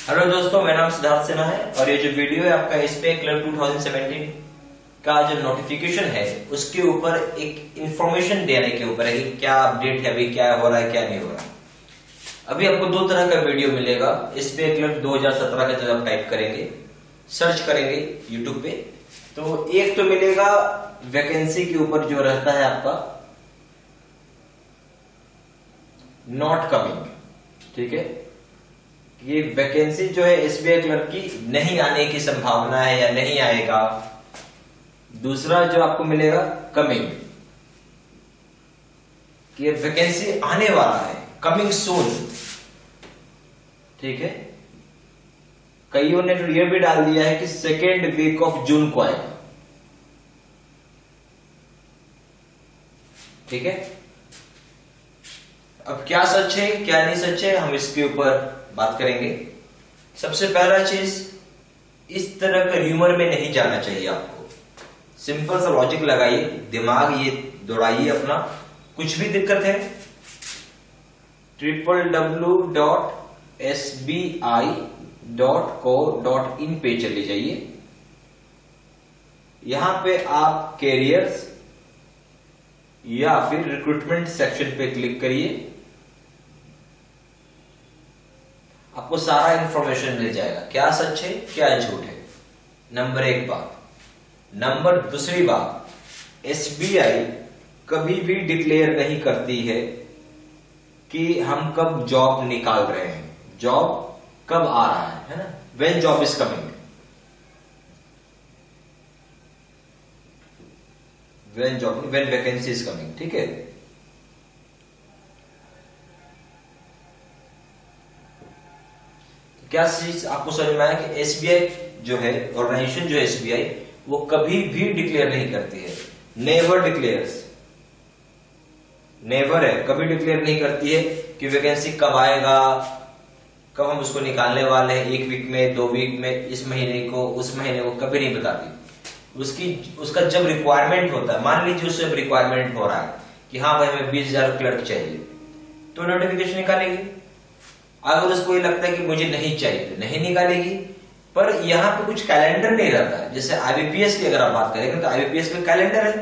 Hello दोस्तों, मेरा नाम सिद्धार्थ सिन्हा है और ये जो वीडियो है आपका एसबीआई क्लर्क 2017 का जो नोटिफिकेशन है उसके ऊपर एक इंफॉर्मेशन देने के ऊपर है कि क्या अपडेट है, अभी क्या हो रहा है, क्या नहीं हो रहा है। अभी आपको दो तरह का वीडियो मिलेगा। एसबीआई क्लर्क 2017 का जब आप टाइप करेंगे, सर्च करेंगे यूट्यूब पे, तो एक तो मिलेगा वैकेंसी के ऊपर जो रहता है आपका नॉट कमिंग, ठीक है। ये वैकेंसी जो है एसबीआई क्लर्क की नहीं आने की संभावना है या नहीं आएगा। दूसरा जो आपको मिलेगा कमिंग, कि ये वैकेंसी आने वाला है, कमिंग सून, ठीक है। कईयों ने तो ये भी डाल दिया है कि सेकेंड वीक ऑफ जून को आएगा, ठीक है। अब क्या सच है क्या नहीं सच है, हम इसके ऊपर बात करेंगे। सबसे पहला चीज, इस तरह का र्यूमर में नहीं जाना चाहिए आपको। सिंपल सा लॉजिक लगाइए, दिमाग ये दौड़ाइए अपना। कुछ भी दिक्कत है www.sbi.co.in पे चले जाइए। यहां पे आप कैरियर्स या फिर रिक्रूटमेंट सेक्शन पे क्लिक करिए, आपको सारा इंफॉर्मेशन मिल जाएगा, क्या सच है क्या झूठ है। नंबर एक बात। नंबर दूसरी बात, एसबीआई कभी भी डिक्लेयर नहीं करती है कि हम कब जॉब निकाल रहे हैं, जॉब कब आ रहा है ना। When job is coming, when vacancy is coming, ठीक है। क्या चीज आपको समझ में आया कि एसबीआई जो है, ऑर्गेनाइजेशन जो है एसबीआई, वो कभी भी डिक्लेयर नहीं करती है। नेवर डिक्लेयर्स, नेवर है, कभी डिक्लेयर नहीं करती है कि वैकेंसी कब आएगा, कब हम उसको निकालने वाले हैं, 1 वीक में, 2 वीक में, इस महीने को, उस महीने को, कभी नहीं बताती। उसका जब रिक्वायरमेंट होता है, मान लीजिए उससे रिक्वायरमेंट हो रहा है कि हाँ भाई हमें 20,000 क्लर्क चाहिए, तो नोटिफिकेशन निकालेगी। अगर उसको ये लगता है कि मुझे नहीं चाहिए तो नहीं निकालेगी। पर यहाँ पे कुछ कैलेंडर नहीं रहता है। जैसे आईबीपीएस की अगर आप बात करेंगे तो आईबीपीएस में कैलेंडर है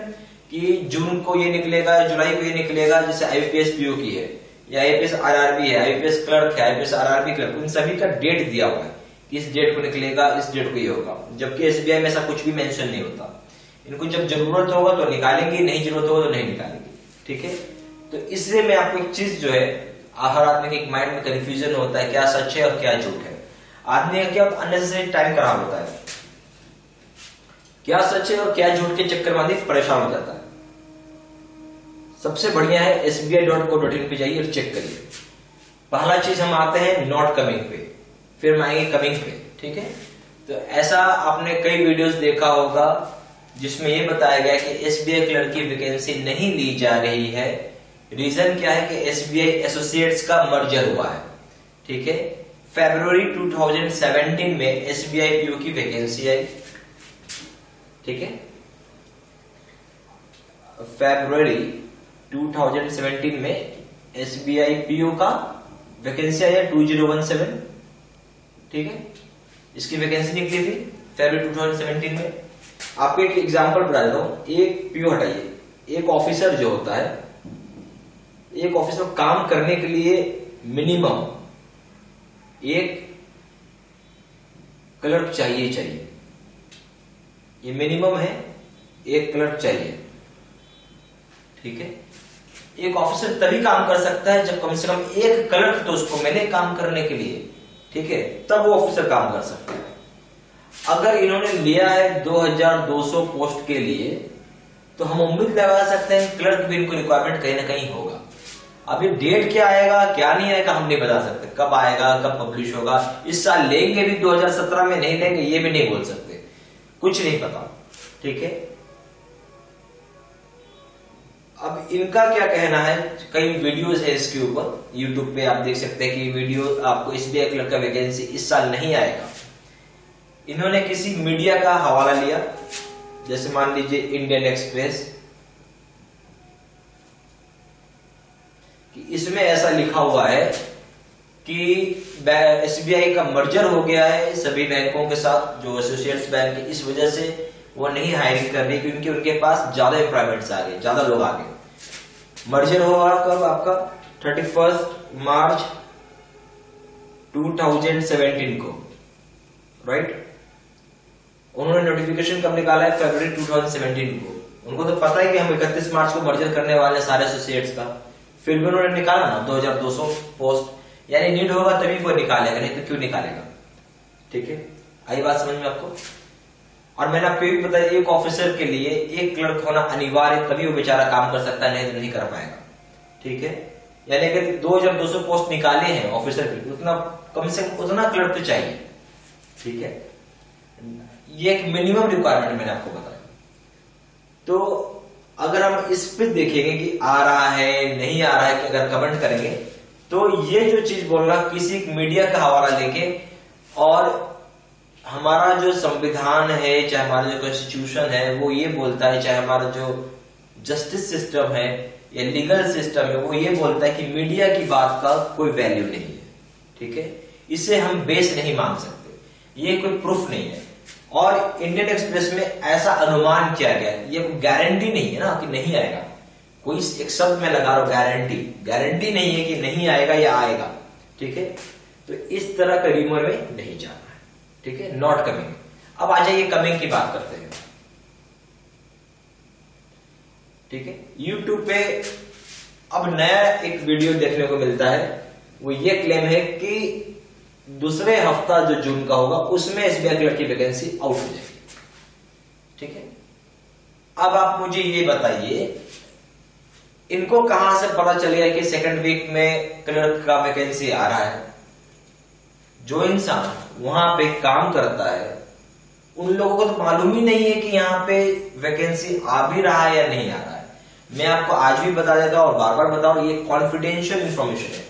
कि जून को ये निकलेगा, जुलाई को ये निकलेगा। जैसे आईबीपीएस पीओ की है या आईपीएस आरआरबी है, आईपीएस क्लर्क है, आईपीएस आरआरबी क्लर्क, उन सभी का डेट दिया हुआ है कि इस डेट को निकलेगा, इस डेट को ये होगा। जबकि एसबीआई में ऐसा कुछ भी मेंशन नहीं होता। इनको जब जरूरत होगा तो निकालेंगे, नहीं जरूरत होगा तो नहीं निकालेंगे, ठीक है। तो इसलिए मैं आपको एक चीज जो है, हर आदमी के एक माइंड में कंफ्यूजन होता है क्या सच है और क्या झूठ है। आदमी का क्या अननेसेसरी टाइम खराब होता है, क्या सच है और क्या झूठ के चक्कर में आदमी परेशान हो जाता है। सबसे बढ़िया है sbi.co.in पे जाइए और चेक करिए। पहला चीज हम आते हैं नॉट कमिंग पे, फिर हम आएंगे कमिंग पे, ठीक है। तो ऐसा आपने कई वीडियोस देखा होगा जिसमें यह बताया गया कि एसबीआई क्लर्क की वैकेंसी नहीं ली जा रही है। रीजन क्या है कि एसबीआई एसोसिएट्स का मर्जर हुआ है, ठीक है। फरवरी 2017 में एसबीआई पीओ की वैकेंसी आई, ठीक है। फरवरी 2017 में एसबीआई पीओ का वैकेंसी आया 2017, ठीक है। इसकी वैकेंसी निकली थी फरवरी 2017 में। आपको एक एग्जांपल बता देता हूं। एक पीओ हटाइए, एक ऑफिसर जो होता है, एक ऑफिस में काम करने के लिए मिनिमम एक क्लर्क चाहिए। ये मिनिमम है, एक क्लर्क चाहिए, ठीक है। एक ऑफिसर तभी काम कर सकता है जब कम से कम एक क्लर्क तो उसको मिले काम करने के लिए, ठीक है, तब वो ऑफिसर काम कर सकता है। अगर इन्होंने लिया है 2200 पोस्ट के लिए, तो हम उम्मीद लगा सकते हैं क्लर्क भी इनको रिक्वायरमेंट कहीं ना कहीं होगा। अभी डेट क्या आएगा क्या नहीं आएगा हम नहीं बता सकते, कब आएगा, कब पब्लिश होगा। इस साल लेंगे भी 2017 में, नहीं लेंगे ये भी नहीं बोल सकते, कुछ नहीं पता, ठीक है। अब इनका क्या कहना है, कई वीडियोस है इसके ऊपर, यूट्यूब पे आप देख सकते हैं कि वीडियो आपको एसबीआई क्लर्क का वैकेंसी इस साल नहीं आएगा। इन्होंने किसी मीडिया का हवाला लिया, जैसे मान लीजिए इंडियन एक्सप्रेस, कि इसमें ऐसा लिखा हुआ है कि SBI का मर्जर हो गया है सभी बैंकों के साथ, जो एसोसिएट्स बैंक है, इस वजह से वो नहीं हायरिंग कर रही क्योंकि उनके पास ज्यादा एम्प्लॉयमेंट्स आ गए, ज्यादा लोग आ गए। मर्जर होगा कब आपका 31 मार्च 2017 को, राइट। उन्होंने नोटिफिकेशन कब निकाला है, फरवरी 2017 को। उनको तो पता है कि हम 31 मार्च को मर्जर करने वाले हैं सारे एसोसिएट्स का, फिर भी उन्होंने निकाला ना 2200 पोस्ट। यानी नीड होगा तभी वो निकालेगा, नहीं तो क्यों निकालेगा। ठीक है, आई बात समझ में आपको। और मैंने आपको ये भी बताया, एक ऑफिसर के लिए एक क्लर्क होना अनिवार्य, तभी वो बेचारा काम कर सकता है, नहीं तो नहीं कर पाएगा। ठीक है, यानी कि 2200 पोस्ट निकाले हैं ऑफिसर के, उतना कम से कम उतना क्लर्क तो चाहिए। ठीक है, ये एक मिनिमम रिक्वायरमेंट मैंने आपको बताया। तो अगर हम इस पे देखेंगे कि आ रहा है नहीं आ रहा है, कि अगर कमेंट करेंगे तो ये जो चीज बोल रहा किसी मीडिया का हवाला लेके, और हमारा जो संविधान है, चाहे हमारा जो कॉन्स्टिट्यूशन है वो ये बोलता है, चाहे हमारा जो जस्टिस सिस्टम है या लीगल सिस्टम है वो ये बोलता है कि मीडिया की बात का कोई वैल्यू नहीं है। ठीक है, इसे हम बेस नहीं मान सकते, ये कोई प्रूफ नहीं है। और इंडियन एक्सप्रेस में ऐसा अनुमान किया गया, ये गारंटी नहीं है ना कि नहीं आएगा। कोई एक शब्द में लगा लो गारंटी नहीं है कि नहीं आएगा या आएगा। ठीक है, तो इस तरह का र्यूमर में नहीं जाना है। ठीक है, नॉट कमिंग। अब आ जाइए कमिंग की बात करते हैं। ठीक है, यूट्यूब पे अब नया एक वीडियो देखने को मिलता है, वो ये क्लेम है कि दूसरे हफ्ता जो जून का होगा उसमें SBI क्लर्क की वैकेंसी आउट हो जाएगी। ठीक है, अब आप मुझे ये बताइए, इनको कहां से पता चलेगा कि सेकंड वीक में क्लर्क का वैकेंसी आ रहा है? जो इंसान वहां पे काम करता है उन लोगों को तो मालूम ही नहीं है कि यहाँ पे वैकेंसी आ भी रहा है या नहीं आ रहा है। मैं आपको आज भी बता देता हूं और बार बार बताऊं, ये कॉन्फिडेंशियल इंफॉर्मेशन है।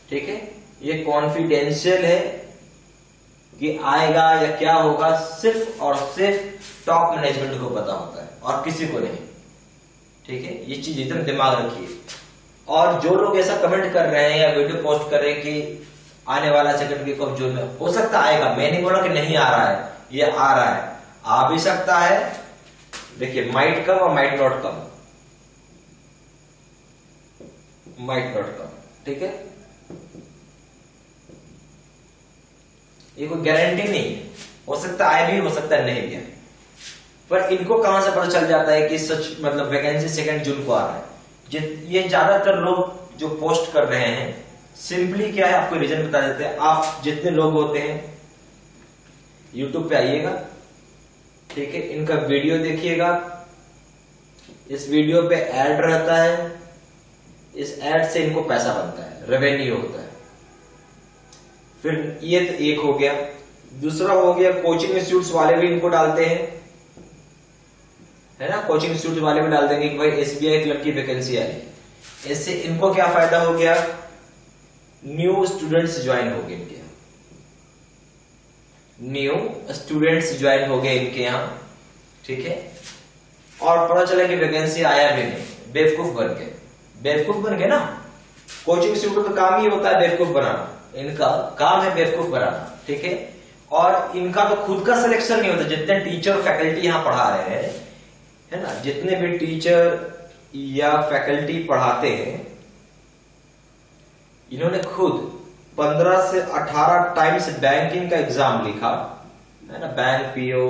ठीक है, ये कॉन्फिडेंशियल है कि आएगा या क्या होगा, सिर्फ और सिर्फ टॉप मैनेजमेंट को पता होता है और किसी को नहीं। ठीक है, ये चीज एकदम दिमाग रखिए। और जो लोग ऐसा कमेंट कर रहे हैं या वीडियो पोस्ट कर रहे हैं कि आने वाला सेकंड वीक ऑफ जून में हो सकता आएगा, मैं नहीं बोला कि नहीं आ रहा है, ये आ रहा है, आ भी सकता है। देखिए, माइट कम और might not come, might not come. ठीक है, ये कोई गारंटी नहीं है, हो सकता आए भी, हो सकता है नहीं भी आए। पर इनको कहां से पता चल जाता है कि सच मतलब वैकेंसी सेकंड जून को आ रहा है? ये ज्यादातर लोग जो पोस्ट कर रहे हैं, सिंपली क्या है आपको रीजन बता देते हैं। आप जितने लोग होते हैं यूट्यूब पे आइएगा, ठीक है, इनका वीडियो देखिएगा, इस वीडियो पे ऐड रहता है, इस ऐड से इनको पैसा बनता है, रेवेन्यू होता है। फिर ये तो एक हो गया। दूसरा हो गया, कोचिंग इंस्टीट्यूट वाले भी इनको डालते हैं, है ना, कोचिंग इंस्टीट्यूट वाले भी डाल देंगे कि भाई SBI क्लर्क की वैकेंसी आ रही है। इससे इनको क्या फायदा हो गया, न्यू स्टूडेंट्स ज्वाइन हो गए इनके यहाँ, न्यू स्टूडेंट्स ज्वाइन हो गए इनके यहाँ। ठीक है, और पता चला कि वैकेंसी आया भी नहीं, बेवकूफ बन गए, बेवकूफ बन गए ना। कोचिंग इंस्टीट्यूट का काम ही होता है बेवकूफ बनाना, इनका काम है बेवकूफ बनाना। ठीक है, और इनका तो खुद का सिलेक्शन नहीं होता। जितने टीचर और फैकल्टी यहाँ पढ़ा रहे हैं, है ना, जितने भी टीचर या फैकल्टी पढ़ाते हैं, इन्होंने खुद 15 से 18 टाइम्स बैंकिंग का एग्जाम लिखा, है ना, बैंक PO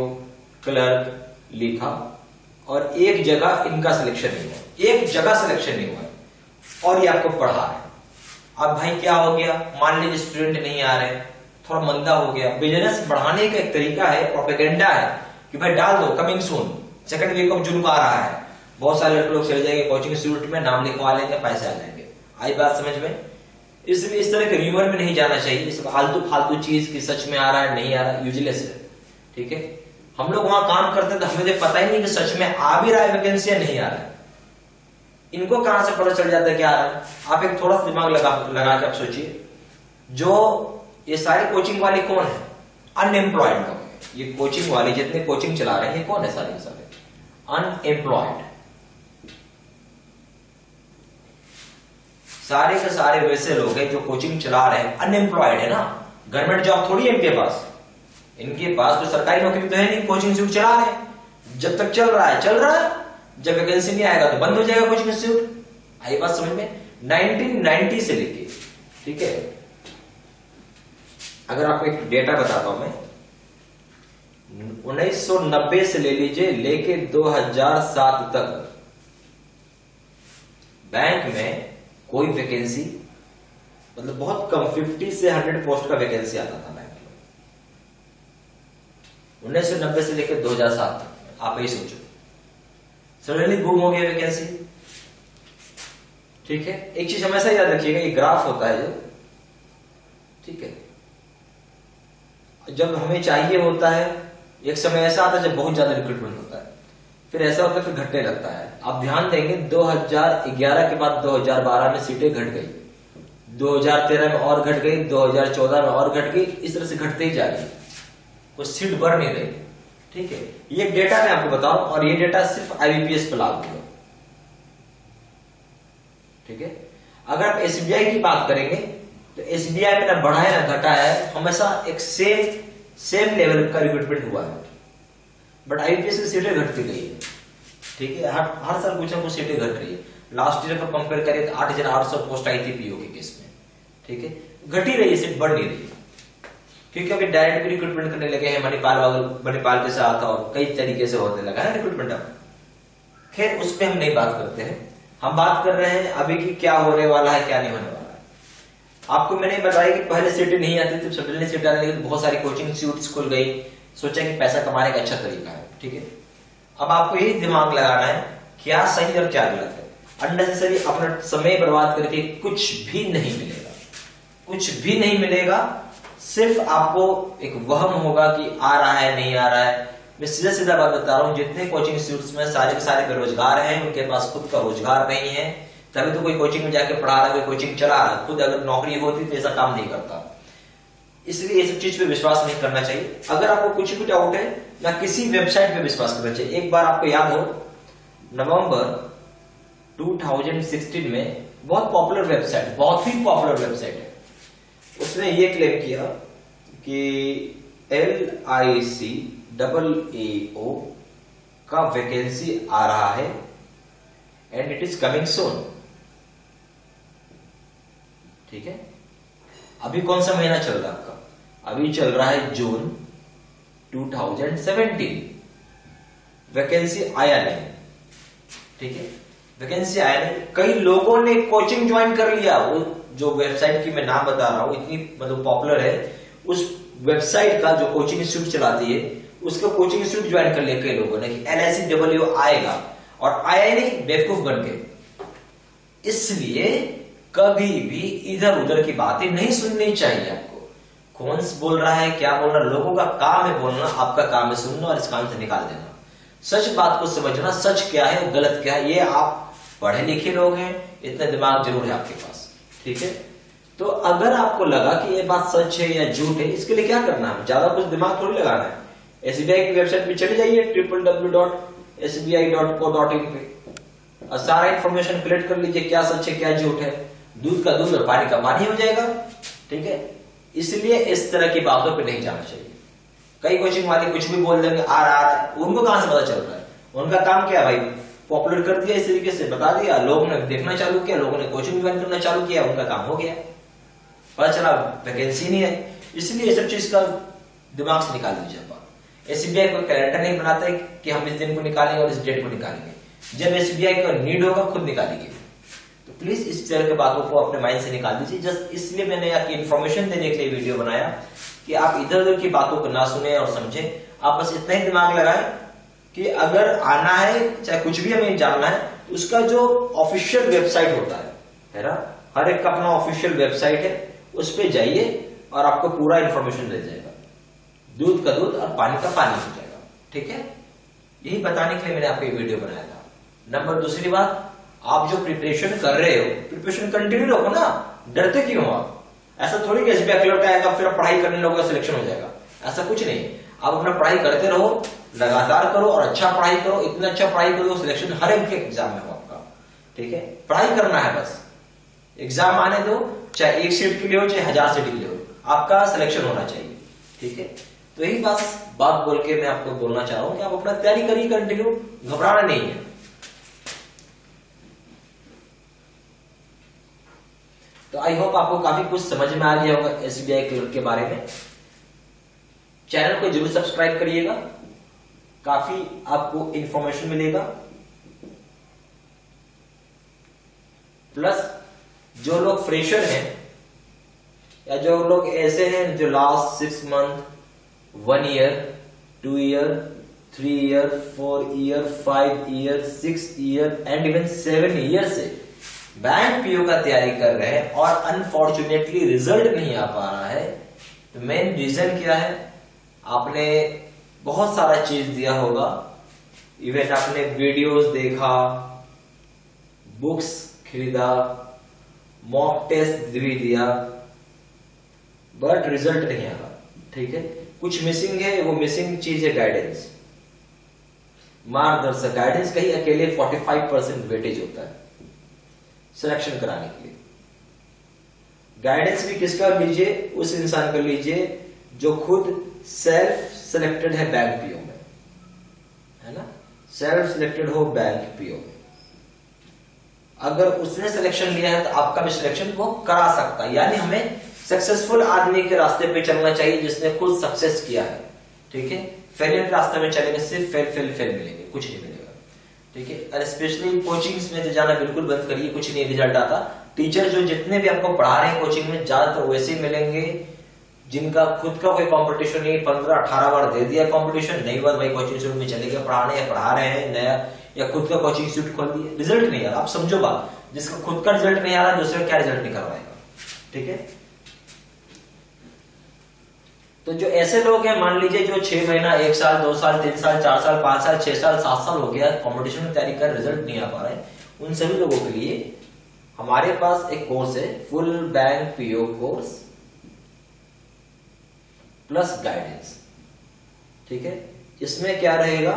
क्लर्क लिखा, और एक जगह इनका सिलेक्शन नहीं हुआ, एक जगह सिलेक्शन नहीं हुआ, और ये आपको पढ़ा है। अब भाई क्या हो गया, मान लीजिए स्टूडेंट नहीं आ रहे, थोड़ा मंदा हो गया। बिजनेस बढ़ाने का एक तरीका है, प्रोपेगेंडा है कि भाई डाल दो coming soon, second week of June को आ रहा है, बहुत सारे लड़के लोग चले जाएंगे कोचिंग इंस्टीट्यूट में, नाम लिखवा लेंगे, पैसे आ जाएंगे। आई बात समझ में? इसलिए इस तरह के र्यूमर में नहीं जाना चाहिए। इस फालतू चीज की सच में आ रहा है नहीं आ रहा, यूजलेस है। ठीक है, हम लोग वहां काम करते हैं तो हमें पता ही नहीं कि सच में आ भी रहा है वैकेंसी या नहीं आ रहा है। इनको कहां से पता चल जाता है क्या आ रहा है? आप एक थोड़ा सा दिमाग लगा के आप सोचिए, जो ये सारे कोचिंग वाले कौन है? अनएम्प्लॉयड लोग। ये कोचिंग वाले जितने कोचिंग चला रहे हैं ये कौन है? सारे अनएम्प्लॉयड। सारे के सारे वैसे लोग हैं जो कोचिंग चला रहे हैं, अनएम्प्लॉयड है ना, गवर्नमेंट जॉब थोड़ी है इनके पास, इनके पास तो सरकारी नौकरी तो है नहीं, कोचिंग इंस्टीट्यूट चला रहे हैं, जब तक चल रहा है चल रहा है, जब वैकेंसी नहीं आएगा तो बंद हो जाएगा कोचिंग इंस्टीट्यूट। आई बात समझ में? 1990 से लेके, ठीक है, अगर आपको एक डेटा बताता हूं मैं, 1990 से ले लीजिए लेके 2007 तक बैंक में कोई वैकेंसी, मतलब बहुत कम, 50 से 100 पोस्ट का वैकेंसी आता था बैंक में 1990 से लेकर 2007 तक। आप यही सोचो, सडनली बूम हो गया वैकेंसी। ठीक है, एक चीज हमेशा याद रखिएगा, ये ग्राफ होता है जो, ठीक है, जब हमें चाहिए होता है, एक समय ऐसा आता है जब बहुत ज्यादा रिक्रूटमेंट होता है, फिर ऐसा होता है फिर घटने लगता है। आप ध्यान देंगे 2011 के बाद 2012 में सीटें घट गई, 2013 में और घट गई, 2014 में और घट गई, इस तरह से घटते ही जा रही, कोई सीट बढ़ नहीं रही। ठीक है, ये डेटा मैं आपको बताऊं, और ये डेटा सिर्फ आईबीपीएस पर लागू है। ठीक है, अगर आप एसबीआई की बात करेंगे तो एसबीआई में ना बढ़ा है ना घटा है, हमेशा एक सेम लेवल का रिक्रूटमेंट हुआ है, बट आईपीएस की सीटें घटती गई है। ठीक है, हर साल कुछ ना कुछ सीटें घट रही है। लास्ट ईयर को कंपेयर करें तो 8,800 पोस्ट आई थी पीओ के केस में। ठीक है, घटी रही है, सीट बढ़ नहीं रही है, क्योंकि अभी डायरेक्ट भी रिक्रूटमेंट करने लगे हैं, मणिपाल के साथ, और कई तरीके से होने लगा है रिक्रूटमेंट अब। खैर, उस पर हम नहीं बात करते हैं, हम बात कर रहे हैं अभी की क्या होने वाला है, क्या नहीं होने वाला है। आपको मैंने बताया कि पहले सीटें नहीं आती थी, सडनली सीट आने लगी, बहुत सारी कोचिंग इंस्टीट्यूट खुल गई, सोचा कि पैसा कमाने का अच्छा तरीका है। ठीक है, अब आपको यही दिमाग लगाना है क्या सही और क्या गलत है। अननेसेसरी अपना समय बर्बाद करके कुछ भी नहीं मिलेगा, कुछ भी नहीं मिलेगा। सिर्फ आपको एक वहम होगा कि आ रहा है नहीं आ रहा है। मैं सीधा सीधा बात बता रहा हूं, जितने कोचिंग इंस्टीट्यूट्स में सारे के सारे बेरोजगार हैं, उनके पास खुद का रोजगार नहीं है, तभी तो कोई कोचिंग में जाके पढ़ा रहा है, कोई कोचिंग चला रहा है। खुद अगर नौकरी होती तो ऐसा काम नहीं करता। इसलिए ये सब चीज पे विश्वास नहीं करना चाहिए। अगर आपको कुछ भी डाउट है ना, किसी वेबसाइट पे विश्वास करना चाहिए। एक बार आपको याद हो, नवंबर 2016 में बहुत पॉपुलर वेबसाइट, बहुत ही पॉपुलर वेबसाइट है, उसने ये क्लेम किया कि LICAAO का वैकेंसी आ रहा है and it is coming soon. ठीक है, अभी कौन सा महीना चल रहा है आपका? अभी चल रहा है जून 2017। वैकेंसी आया नहीं। ठीक है, वैकेंसी आया नहीं, कई लोगों ने कोचिंग ज्वाइन कर लिया। वो जो वेबसाइट की मैं नाम बता रहा हूं, इतनी मतलब पॉपुलर है, उस वेबसाइट का जो कोचिंग इंस्टीट्यूट चलाती है, उसका कोचिंग इंस्टीट्यूट ज्वाइन कर लिया कई लोगों ने कि LICAAO आएगा, और आया ही नहीं, बेवकूफ बन गए। इसलिए कभी भी इधर उधर की बातें नहीं सुननी चाहिए आपको। कौन बोल रहा है, क्या बोल रहा है, लोगों का काम है बोलना, आपका काम है सुनना और इस काम से निकाल देना। सच बात को समझना, सच क्या है गलत क्या है, ये आप पढ़े लिखे लोग हैं, इतना दिमाग जरूर है आपके पास। ठीक है, तो अगर आपको लगा कि ये बात सच है या झूठ है, इसके लिए क्या करना है, ज्यादा कुछ दिमाग थोड़ी लगाना है। एसबीआई की वेबसाइट पे चले जाइए, www.sbi.co.in पे, और सारा इंफॉर्मेशन कलेक्ट कर लीजिए, क्या सच है क्या झूठ है। दूध का दूध और पानी का पानी हो जाएगा। ठीक है, इसलिए इस तरह की बातों पे नहीं जाना चाहिए। कई कोचिंग वाले कुछ भी बोल देंगे, आ रहा है, उनको कहां से पता चल रहा है? उनका काम क्या भाई, पॉपुलर कर दिया, इस तरीके से बता दिया, लोगों ने देखना चालू किया, लोगों ने कोचिंग ज्वाइन करना चालू किया, उनका काम हो गया, पता चला वैकेंसी नहीं है। इसलिए ये सब चीज का दिमाग से निकाल दीजिए। एसबीआई कोई कैलेंडर नहीं बनाता है कि हम इस दिन को निकालेंगे और इस डेट को निकालेंगे। जब एसबीआई का नीड होगा खुद निकालेंगे। तो प्लीज इस तरह की बातों को अपने माइंड से निकाल दीजिए। जस्ट इसलिए मैंने आपकी इन्फॉर्मेशन देने के लिए वीडियो बनाया कि आप इधर उधर की बातों को ना सुने और समझे। आप बस इतना ही दिमाग लगाएं कि अगर आना है, चाहे कुछ भी हमें जानना है, तो उसका जो ऑफिशियल वेबसाइट होता है ना, हर एक का अपना ऑफिशियल वेबसाइट है, उस पर जाइए और आपको पूरा इंफॉर्मेशन मिल जाएगा। दूध का दूध और पानी का पानी हो जाएगा। ठीक है, यही बताने के लिए मैंने आपको ये वीडियो बनाया था। नंबर दूसरी बात, आप जो प्रिपरेशन कर रहे हो, प्रिपरेशन कंटिन्यू रखो ना, डरते क्यों हो आप? ऐसा थोड़ी कि एसबीआई क्लर्क आएगा फिर आप पढ़ाई करने लगोगे सिलेक्शन हो जाएगा, ऐसा कुछ नहीं। आप अपना पढ़ाई करते रहो, लगातार करो और अच्छा पढ़ाई करो, इतना अच्छा पढ़ाई करो सिलेक्शन हर एक एग्जाम में हो आपका। ठीक है, पढ़ाई करना है बस, एग्जाम आने दो, चाहे 1 सीट के लिए हो चाहे 1000 सीट के लिए हो, आपका सिलेक्शन होना चाहिए। ठीक है, तो यही बात बोल के मैं आपको बोलना चाह रहा हूं कि आप अपना तैयारी करिए कंटिन्यू, घबराना नहीं है। तो आई होप आपको काफी कुछ समझ में आ गया होगा एसबीआई क्लर्क के बारे में। चैनल को जरूर सब्सक्राइब करिएगा, काफी आपको इंफॉर्मेशन मिलेगा। प्लस जो लोग फ्रेशर हैं या जो लोग ऐसे हैं जो last 6 month, 1 year, 2 year, 3 year, 4 year, 5 year, 6 year and even 7 year से बैंक पीओ का तैयारी कर रहे हैं और अनफॉर्चुनेटली रिजल्ट नहीं आ पा रहा है, तो मेन रीजन क्या है? आपने बहुत सारा चीज दिया होगा, इवन आपने वीडियोस देखा, बुक्स खरीदा, मॉक टेस्ट भी दिया, बट रिजल्ट नहीं आ रहा। ठीक है, कुछ मिसिंग है, वो मिसिंग चीज है गाइडेंस, मार्गदर्शक। गाइडेंस कहीं अकेले 45% वेटेज होता है सिलेक्शन कराने के लिए। गाइडेंस भी किसका लीजिए? उस इंसान का लीजिए जो खुद सेल्फ सिलेक्टेड है बैंक पीओ में, है ना, सेल्फ सिलेक्टेड हो बैंक पीओ में। अगर उसने सिलेक्शन लिया है तो आपका भी सिलेक्शन वो करा सकता है। यानी हमें सक्सेसफुल आदमी के रास्ते पे चलना चाहिए जिसने खुद सक्सेस किया है। ठीक है, फेलियर के रास्ते में चलेंगे सिर्फ फेल मिलेंगे, कुछ नहीं मिलेगा। ठीक है, और स्पेशली कोचिंग्स में तो जाना बिल्कुल बंद करिए, कुछ नहीं रिजल्ट आता। टीचर जो जितने भी आपको पढ़ा रहे हैं कोचिंग में, ज्यादातर वैसे ही मिलेंगे जिनका खुद का कोई कंपटीशन नहीं, 15-18 बार दे दिया कंपटीशन, नहीं बात भाई कोचिंग इंस्टीट्यूट में चले गए पढ़ाने, या पढ़ा रहे हैं नया, या खुद का कोचिंग इंस्टीट्यूट खोल दिया, रिजल्ट नहीं आ रहा। आप समझो बात, जिसका खुद का रिजल्ट नहीं आ रहा दूसरे क्या रिजल्ट नहीं करवाएगा। ठीक है, तो जो ऐसे लोग हैं, मान लीजिए जो 6 महीना, 1 साल, 2 साल, 3 साल, 4 साल, 5 साल, 6 साल, 7 साल हो गया कंपटीशन में तैयारी कर, रिजल्ट नहीं आ पा रहा है, उन सभी लोगों के लिए हमारे पास एक कोर्स है, full bank PO course plus guidance. ठीक है, इसमें क्या रहेगा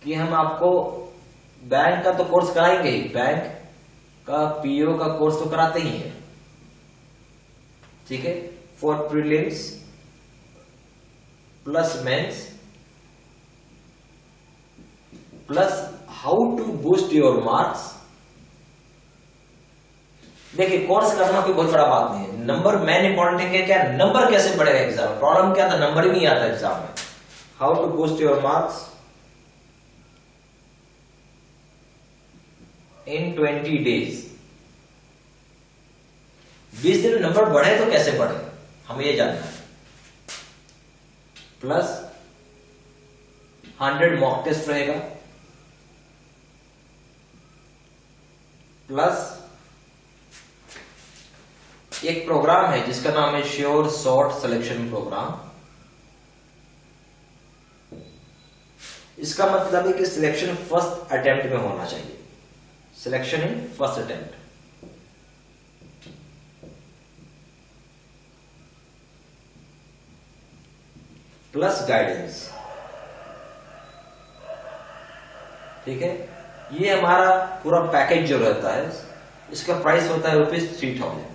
कि हम आपको बैंक का तो कोर्स कराएंगे ही, बैंक का पीओ का कोर्स तो कराते ही है। ठीक है, for prelims plus mains plus how to boost your marks. देखिए, कोर्स करना कोई बहुत बड़ा बात नहीं है, नंबर मेन इंपॉर्टेंट है। क्या नंबर कैसे बढ़ेगा एग्जाम में? प्रॉब्लम क्या था, नंबर ही नहीं आता एग्जाम में। How to boost your marks in 20 days। 20 दिन नंबर बढ़े तो कैसे बढ़े, हमें ये जानना है। प्लस 100 मॉक टेस्ट रहेगा, प्लस एक प्रोग्राम है जिसका नाम है श्योर शॉर्ट सिलेक्शन प्रोग्राम। इसका मतलब है कि सिलेक्शन फर्स्ट अटेम्प्ट में होना चाहिए, selection in first attempt. Plus guidance. ठीक है, ये हमारा पूरा पैकेज जो रहता है, इसका प्राइस होता है ₹3000।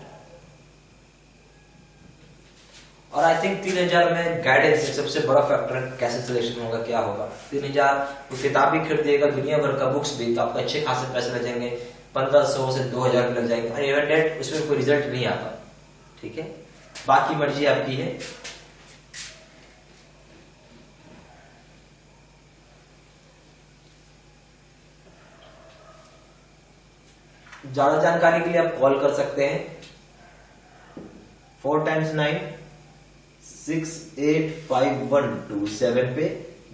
और आई थिंक 3000 में गाइडेंस सबसे बड़ा फैक्टर, कैसे सिलेक्शन होगा, क्या होगा। 3000 वो किताब भी खरीदिएगा, दुनिया भर का बुक्स भी, तो आपको अच्छे खासे पैसे लग जाएंगे, 1500 से 2000 लग जाएंगे, और इवन डेट उसमें कोई रिजल्ट नहीं आता। ठीक है, बाकी मर्जी आपकी है। ज्यादा जानकारी के लिए आप कॉल कर सकते हैं 4 × 9 685127 पे।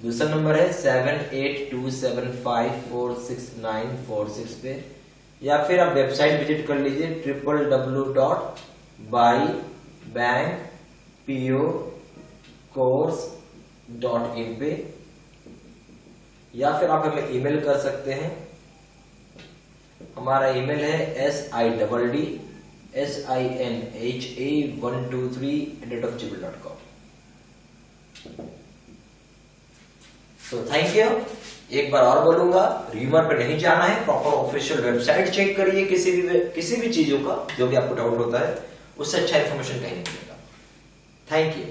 दूसरा नंबर है 7827546946 पे, या फिर आप वेबसाइट विजिट कर लीजिए www.bybankpocourse.in पे, या फिर आप हमें ईमेल कर सकते हैं। हमारा ईमेल है sidwdsinha123@gmail.com। So thank you. एक बार और बोलूंगा, र्यूमर पे नहीं जाना है, प्रॉपर ऑफिशियल वेबसाइट चेक करिए किसी भी चीजों का, जो भी आपको डाउट होता है, उससे अच्छा इन्फॉर्मेशन कहीं नहीं मिलेगा। Thank you.